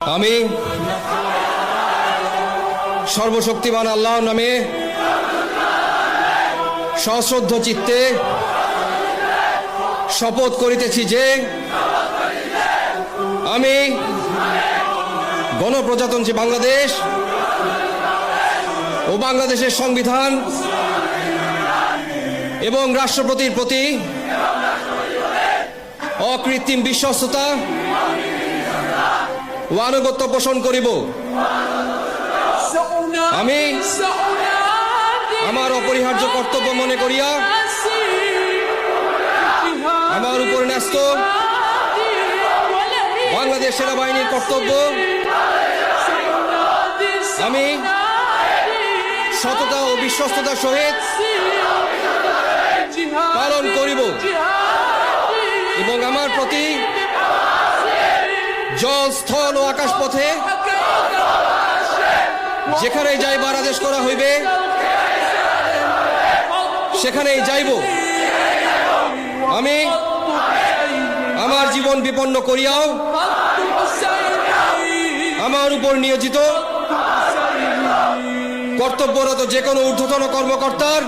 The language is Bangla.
আমি সর্বশক্তিমান আল্লাহর নামে সশ্রদ্ধ চিত্তে শপথ করিতেছি যে আমি গণপ্রজাতন্ত্রী বাংলাদেশ ও বাংলাদেশের সংবিধান এবং রাষ্ট্রপতির প্রতি অকৃত্রিম বিশ্বস্ততা ও আনুগত্য পোষণ করিব। আমি আমার অপরিহার্য কর্তব্য মনে করিয়া আমার উপর ন্যস্ত বাংলাদেশ সেনাবাহিনীর কর্তব্য আমি সততা ও বিশ্বস্ততার সহিত পালন করিব এবং আমার প্রতি জল, স্থল ও আকাশ পথে যেখানেই যাইবার আদেশ করা হইবে সেখানেই যাইব। আমি আমার জীবন বিপন্ন করিয়াও আমার উপর নিয়োজিত কর্তব্যরত যে কোনো ঊর্ধ্বতন কর্মকর্তার